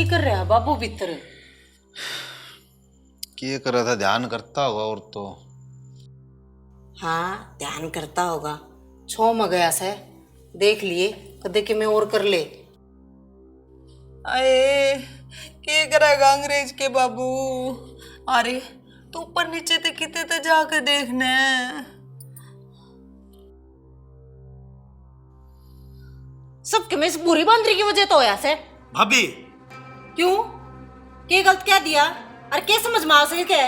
की कर रहा है बाबू भीतर? क्या कर रहा था? ध्यान करता होगा और तो। हाँ ध्यान करता होगा। छो म गया से देख लिए कदे कि मैं और कर ले। अरे क्या करेगा अंग्रेज के बाबू? अरे तू ऊपर नीचे ते किते ते जाके देखने। सब कि मैं इस बुरी बंदरी की वजह तो होया से। भाभी क्यों? क्या गलत क्या दिया और क्या समझ में आ सके क्या?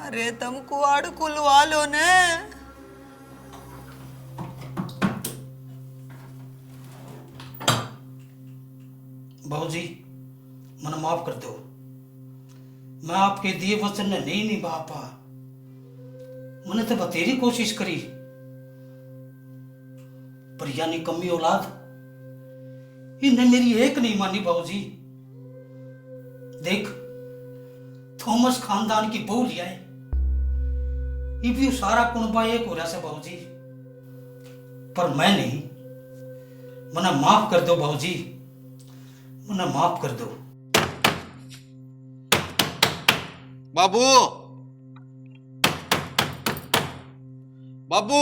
अरे तुम कुआड़ खुलवा लो ने। बाबूजी मन माफ कर दो। मैं आपके दिए वचन ने नहीं निभा पा। मैंने तो बतेरी कोशिश करी, पर यानी कमी औलाद इन्हें मेरी एक नहीं मानी। बाबूजी देख, थॉमस खानदान की बहू लिया है, ये भी सारा कुनबा एक हो रहा है बाबूजी, पर मैं नहीं। मना माफ कर दो बाबूजी, मना माफ कर दो। बाबू, बाबू,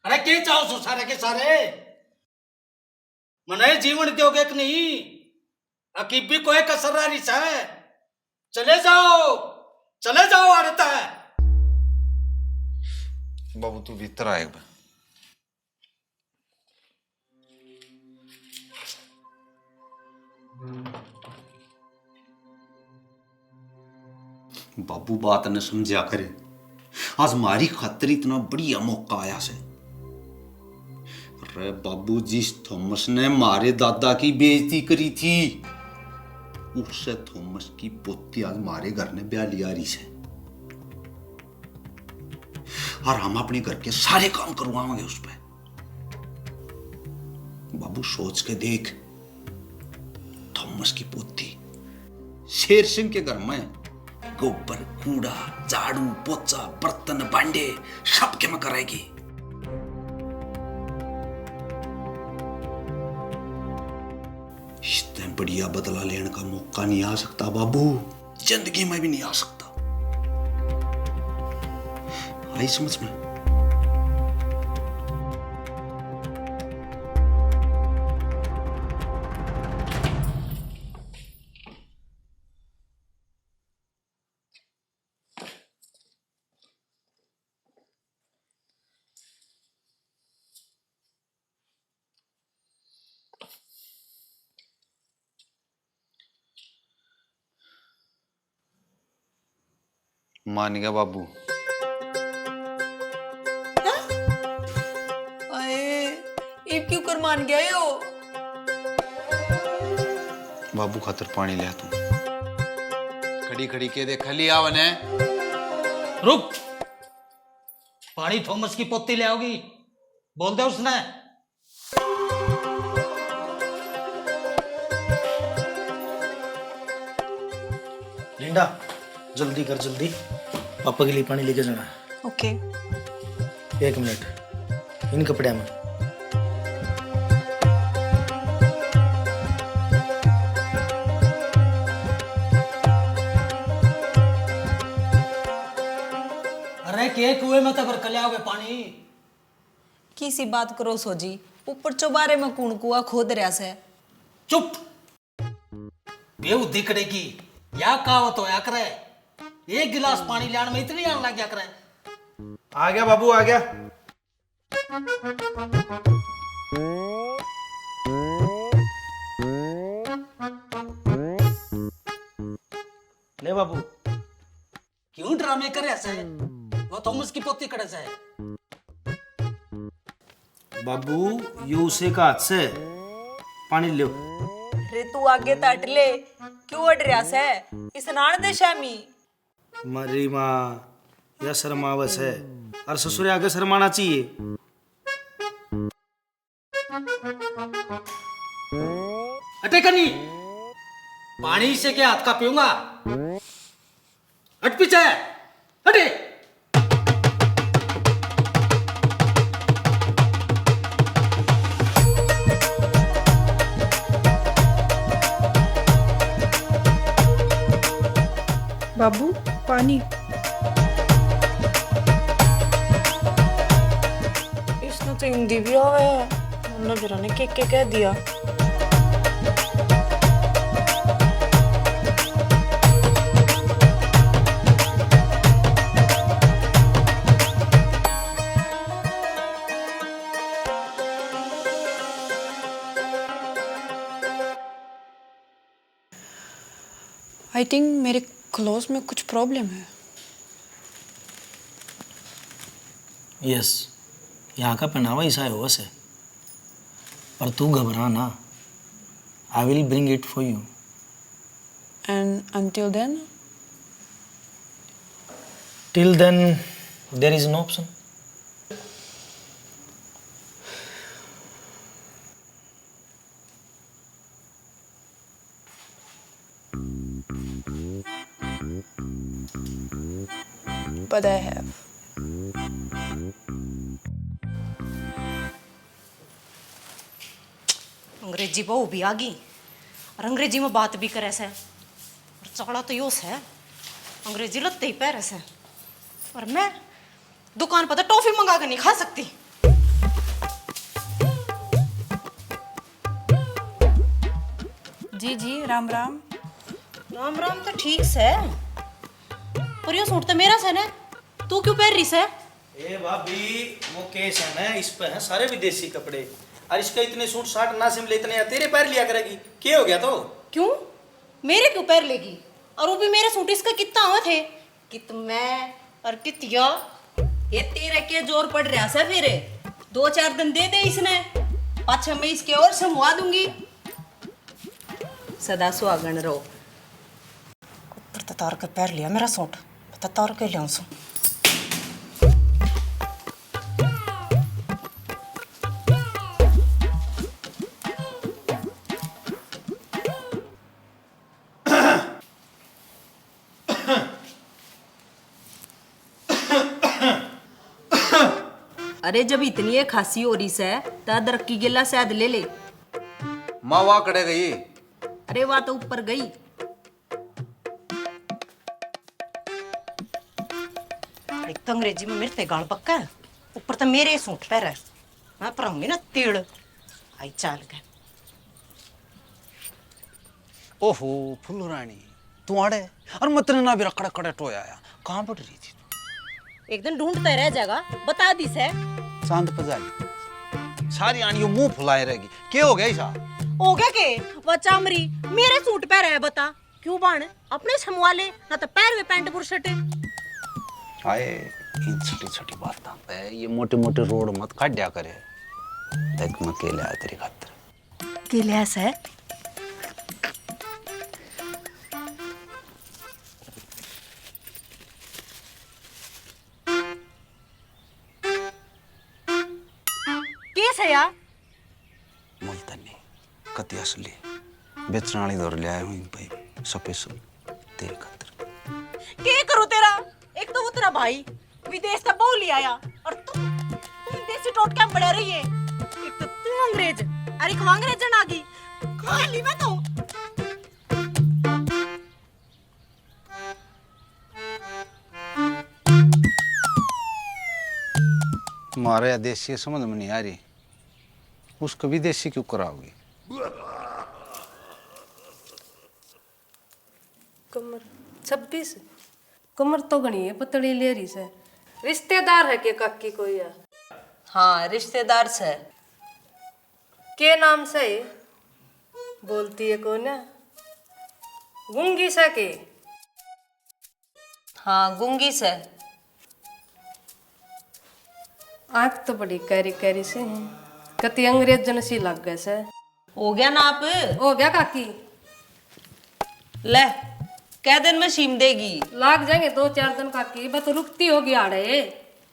अरे क्या चाहो सो सारे के सारे? मने जीवन दोगे कि नहीं? अकीब भी कोई कसर रही है। चले जाओ आड़ता है। बाबू तू भीतर आ एक बार। बाबू बात न समझा करे। आज मारी खातिर इतना बढ़िया मौका आया से। अरे बाबू, जिस थॉमस ने मारे दादा की बेइज्जती करी थी, उससे थॉमस की पोती आज मारे घर ने ब्याह लिया रही से, और हम अपने घर के सारे काम करवाएंगे उस पे। बाबू सोच के देख, थॉमस की पोती शेर सिंह के घर में गोबर, कूड़ा, झाड़ू, पोचा, बर्तन, भांडे सब के में कराएगी। इससे बढ़िया बदला लेने का मौका नहीं आ सकता बाबू, जिंदगी में भी नहीं आ सकता। आई समझ में? मान गया बाबू। अरे ये क्यों कर मान गया यो? बाबू खातर पानी ले तू। खड़ी खड़ी के देख खली आवने। रुक, पानी थॉमस की पोती ले आओगी, बोल दे उसने। लिंडा जल्दी कर, जल्दी पापा के लिए पानी लेके जाना। ओके। 1 मिनट इन कपड़े में। अरे के कुएं में तो भर ले आओगे पानी? किसी बात करो सोजी, ऊपर चौबारे में कूण कुआ खोद रहा से। चुप, बेहूदी करेगी या कहावत होया करे। एक गिलास पानी लाने में इतनी आग लग गया करे। आ गया बाबू, आ गया। ले बाबू। क्यों ड्रामे करे ऐसे? वो थॉमस की पोती करे से। बाबू ये उसे का हाथ से पानी ले। रे तू आगे तट ले, क्यों अड़ रहा से? स्नान दे शामी। मरी माँ या शर्मावस है, और ससुर आगे शर्माना चाहिए। अटे कनी, पानी से क्या हाथ का पीऊंगा? हट पीछे, हटे। बाबू पानी। इसने तो हिंदी भी आवे है, नजरा ने के कह दिया। आई थिंक मेरे क्लोज में कुछ प्रॉब्लम है। यस, यहाँ का पहनावा ऐसा है वैसे, पर तू घबरा ना, I will bring it for you. And until then? Till then there is no option. But I have. अंग्रेजी बहू भी आ गई और अंग्रेजी में बात भी करे से, और चौड़ा तो यो से अंग्रेजी लगते ही पैर से, और मैं दुकान पर तो टॉफी मंगा कर नहीं खा सकती। जी जी, राम राम। राम राम तो ठीक से, पर यो सूट तो मेरा से ना, तू क्यों पहन रही से? ए भाभी, वो केस है ना, इस पे हैं सारे विदेशी कपड़े, और इसका इतने सूट साट ना सिमले इतने या तेरे पैर लिया करेगी, क्या हो गया तो? क्यों मेरे क्यों पैर लेगी? और वो भी मेरे सूट इसका कितना हुआ थे, कित मैं और कितिया ये तेरे के जोर पड़ रहा से, फिर 2-4 दिन दे दे इसने, पाछा मैं इसके और समवा दूंगी। सदा सुहागन रहो। कुत्तर तार के पैर लिया मेरा सूट, पता तार के लिया सो। अरे जब इतनी है खांसी हो रही से, तो अदरक की गिला शायद ले ले। माँ वहाँ कड़े गई। अरे वह तो ऊपर गई। एक तो अंग्रेजी में मेरे ते गाल पक्का है, ऊपर तो मेरे सूट पैर है, मैं पराऊंगी ना तीड़। आई चाल गए। ओहो फुल्लू रानी, तू आड़े और मतने ना भी रखड़ा कड़े टोया आया, कहाँ पड़ रही थी? एक दिन ढूंढते रह जाएगा, बता दी से। चांद पजाली सारी आनियो मुंह फुलाए रहेगी, क्या हो गया ऐसा? हो गया के वह चामरी मेरे सूट पैर है, बता क्यों बाण अपने समवा ले, ना तो पैर में पैंट बुरशटे। आए इन छोटी छोटी बात है, ये मोटे मोटे रोड मत काट करे। देख मैं केले आया तेरी खातिर। केले ऐसे कैसे यार? मुल्तानी कति असली बेचने वाली दौर ले आए हुई भाई, स्पेशल तेरे खातिर। क्या करूं तेरा? एक तो वो तेरा भाई विदेश से बहु ले आया, और तुम देसी टोटका में बड़ा रही है। एक तो तू अंग्रेज, अरे एक अंग्रेजन आ गई, खा ली मैं तो। तुम्हारे देशी समझ में नहीं आ रही, उसको विदेशी क्यों कराओगी? कमर 26 कमर तो घनी है, पतली लेरी से। रिश्तेदार है के काकी कोई है? हाँ रिश्तेदार से। के नाम से है? बोलती है कौन है? गुंगी सा के? हाँ गुंगी से। आँख तो बड़ी कैरी कैरी से है, कति अंग्रेज जन सी लग गए से। हो गया ना आप? हो गया काकी। ले क्या दिन में सीम देगी? लाग जाएंगे 2-4 दिन काकी, बस रुकती होगी आड़े।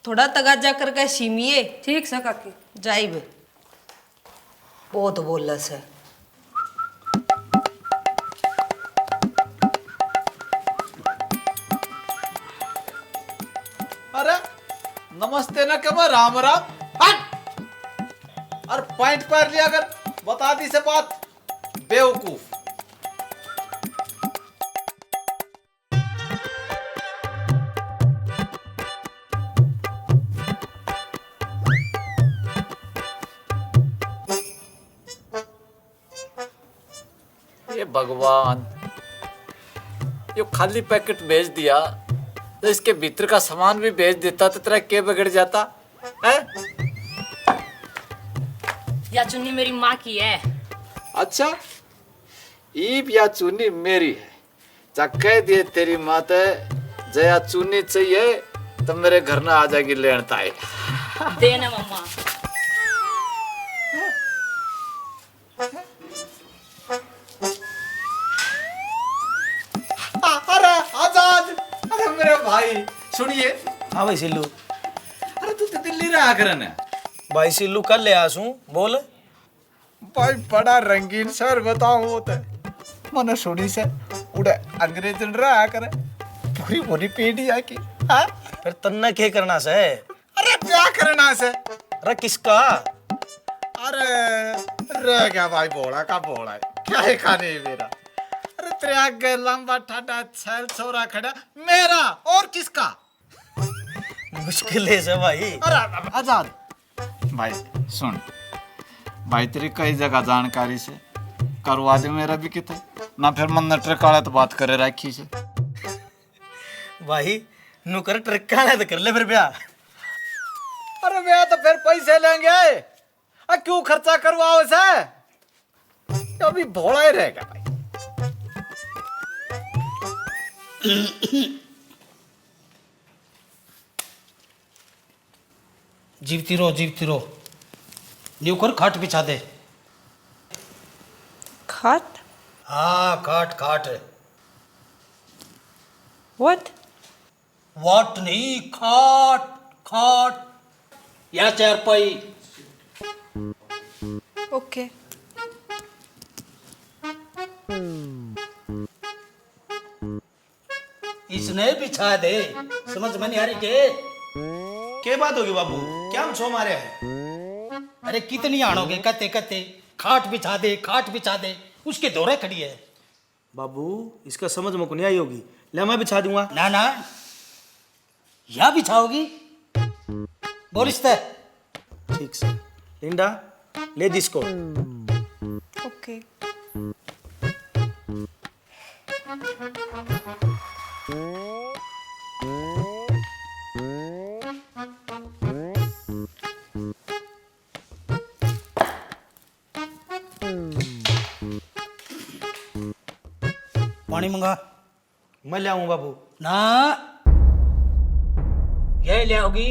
थोड़ा तगाजा करके सीमिए। ठीक से काकी। जाइब बहुत बोलस है। अरे नमस्ते ना क्या राम राम। हट! और पॉइंट पर लिया कर, बता दी से बात बेवकूफ। ये भगवान, ये खाली पैकेट भेज दिया तो इसके भीतर का सामान भी भेज देता तो तेरा क्या बिगड़ जाता है? या चुन्नी मेरी माँ की है। अच्छा, ईब या चुन्नी मेरी है। कह दिए तेरी माँ ते जया चुन्नी चाहिए तो मेरे घर ना आ जाएगी लेन ताई। देना मम्मा। अरे आजाद, अरे मेरे भाई सुनिए। हाँ भाई सिल्लू। अरे तू तो दिल्ली रहा करन है। भाई सिल्लू कल ले आसूं, बोल। भाई बड़ा रंगीन सर बताओ होता है। मैंने सुनी से उड़े अंग्रेज रहा करे पूरी पूरी पीढ़ी आकी। हाँ? फिर तन्ने क्या करना से? अरे क्या करना से? अरे किसका? अरे रह गया भाई, बोला का बोला है क्या है खाने मेरा। अरे तेरे आगे लंबा ठाडा छैल छोरा खड़ा मेरा और किसका? मुश्किल है से भाई। अरे आजाद भाई सुन भाई, तेरी कई जगह जानकारी से करवा दे मेरा भी कितना ना, फिर मन ट्रकाला तो बात करे राखी से। भाई नुकर ट्रक्का है तो कर ले फिर ब्याह। अरे भैया तो फिर पैसे लेंगे, क्यों खर्चा करवाओ से? अभी भोला ही रहेगा भाई। जीवती रहो न्यूकर खाट बिछा दे। खाट? हाँ खाट। व्हाट? वाट नहीं, खाट या चारपाई। ओके। इसने बिछा दे, समझ में नहीं आ रही के बात होगी बाबू? क्या हम छो मारे हैं? अरे कितनी आणोगे कहते खाट बिछा दे, उसके दौरे खड़ी है। बाबू इसका समझ में को नहीं आई होगी, ले मैं बिछा दूंगा। ना या बिछाओगी? बोलिस ते ठीक से। लिंडा ले दिसको। ओके। पानी मंगा। मैं ले आऊं बाबू। ना ये ले आओगी।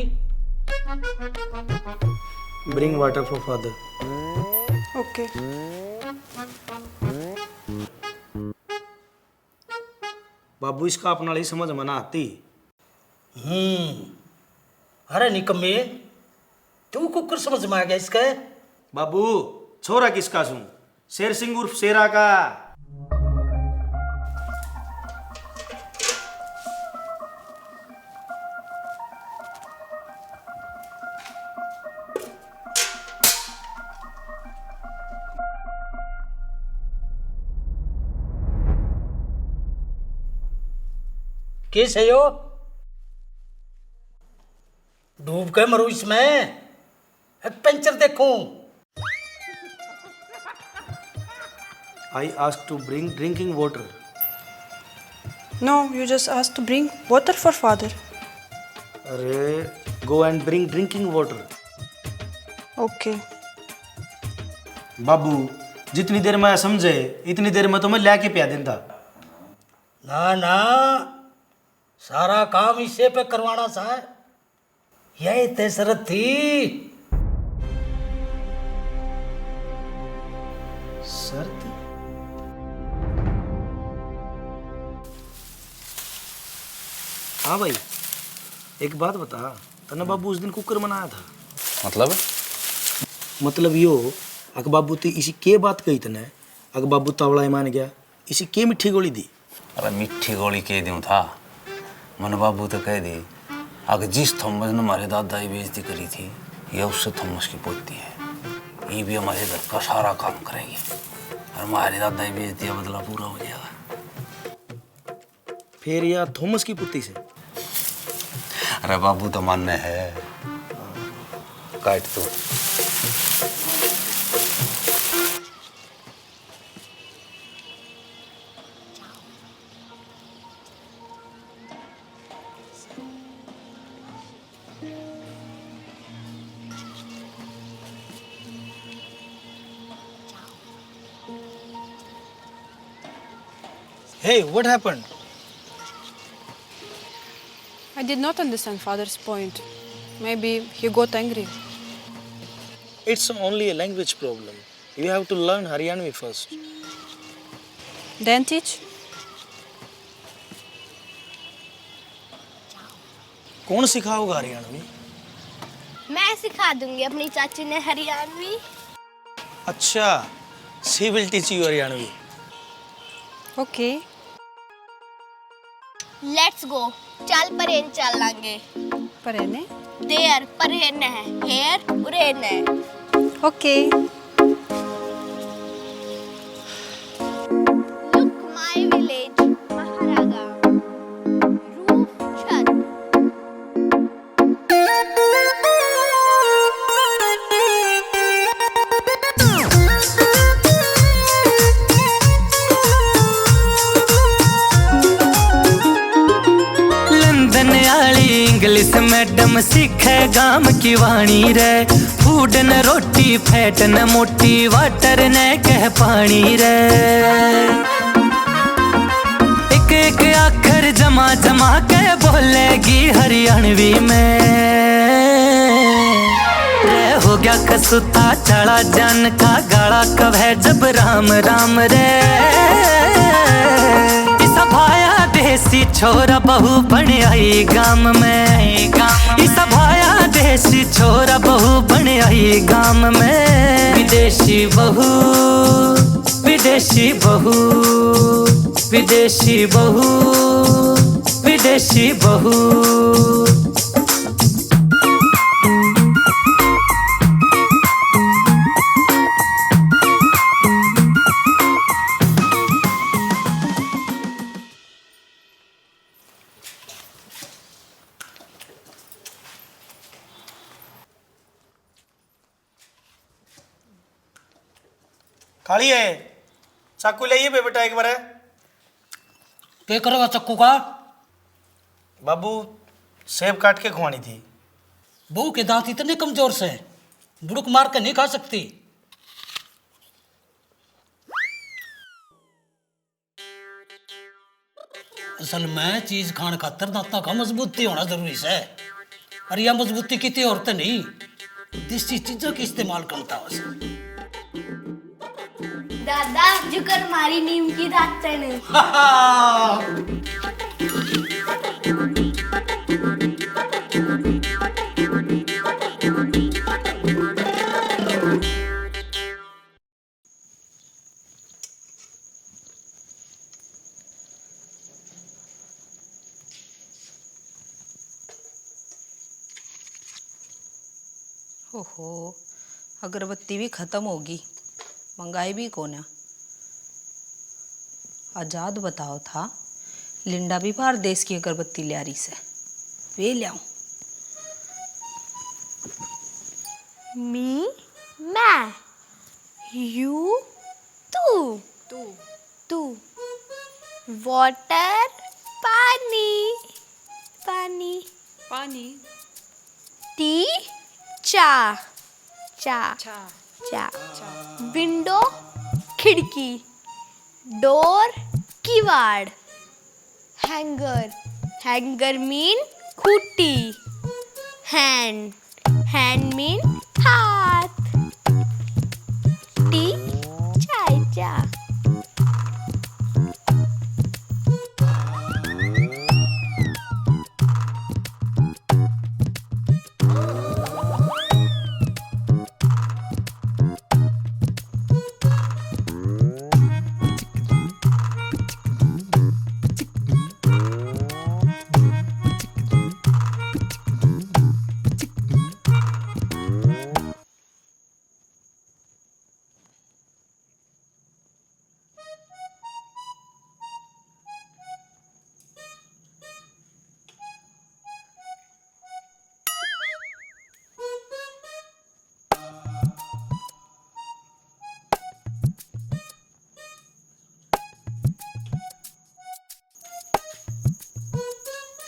Bring water for father. Okay. बाबू इसका अपना ही समझ में ना आती। अरे निकम्मे, तू कुकर समझ में आ गया इसका? बाबू छोरा किसका सूं? शेर सिंह उर्फ शेरा का। किस है यो? डूब के मरू इसमें। एक पंचर देखूं। I asked to bring drinking water. No, you just asked to bring water for father. अरे go and bring drinking water. Okay. बाबू जितनी देर में समझे इतनी देर में तो मैं लाके पिया देता। ना सारा काम इसे पे करवाना सा। यही तय शरत थी। शर्त? हाँ भाई एक बात बता, तने बाबू उस दिन कुकर मनाया था। मतलब यो अक बाबू ती इसी के बात कही तने, अक बाबू तावड़ा मान गया, इसी के मिठी गोली दी। अरे मिठी गोली कह दूं था, मन बाबू तो कह दी अगर जिस थॉमस ने हमारे दादा की बेइज्जती करी थी ये उससे थॉमस की पोती है, ये भी हमारे घर का सारा काम करेगी और हमारे दादा की बेइज्जती का बदला पूरा हो जाएगा। फिर या थॉमस की पुत्री से? अरे बाबू तो मानने है, काट तो। Hey, what happened? I did not understand father's point. Maybe he got angry. It's only a language problem. You have to learn Haryanvi first. Then teach. कौन सिखाओगा हरियाणवी? मैं सिखा दूंगी, अपनी चाची ने हरियाणवी। अच्छा, she will teach you Haryanvi. Okay. Let's go, चल परेन चल लांगे। परेने? देयर परेन है, हेयर उरेन है। Okay. लुक माय विलेज, महारागा। रूफ छत। लंदन आली इंग्लिश मैडम सीखे गाम की वाणी रे। फूड न रोटी फैट न मोटी वाटर न कह पानी रे। एक एक अक्षर जमा जमा के बोलेगी हरियाणवी में। रे हो गया कसूता चढ़ा जान का गाड़ा कब है जब राम राम रे। भाया देसी छोरा बहू बन आई गाम में। इस भाया देसी छोरा बहू बन आई गाम में। विदेशी बहू विदेशी बहू विदेशी बहू विदेशी बहू। काली है, चाकू लाइए बे बेटा एक बार। पे करोगा चक्कू का? बाबू सेब काट के खुआनी थी। बहू के दांत इतने कमजोर से बुड़क मार के नहीं खा सकती। असल में चीज खान खातर दांतों का मजबूती होना जरूरी है। और यह मजबूती कितनी औरतें नहीं, देसी चीजों की इस्तेमाल करता है। दादा जुकर मारी नीम की दातन। ओहो, अगरबत्ती भी खत्म होगी, मंगाई भी कौन है। आजाद बताओ था लिंडा भी बाहर देश की अगरबत्ती ले आ रही से, वे ले आऊं। मी मैं यू तू तू तू वाटर पानी पानी पानी। टी चा चा चा विंडो खिड़की। डोर किवाड़। Hanger hanger mean Khunti. Hand hand mean हाथ। टी चाय चा।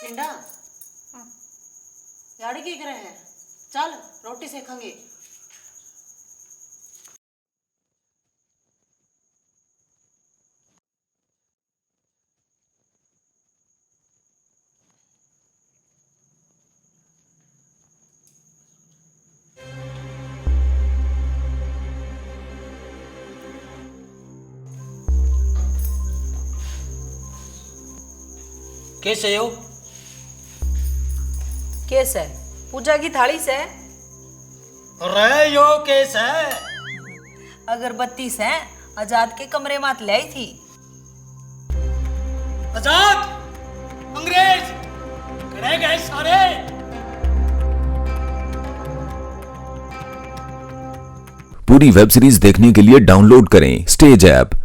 टिंडा, याड़ी की करे हैं? चल रोटी सेकेंगे। कैसे हो? केस है पूजा की थाली से रे यो केस है अगरबत्ती से आजाद के कमरे मात लाई थी। आजाद अंग्रेज करे गए सारे। पूरी वेब सीरीज देखने के लिए डाउनलोड करें स्टेज ऐप।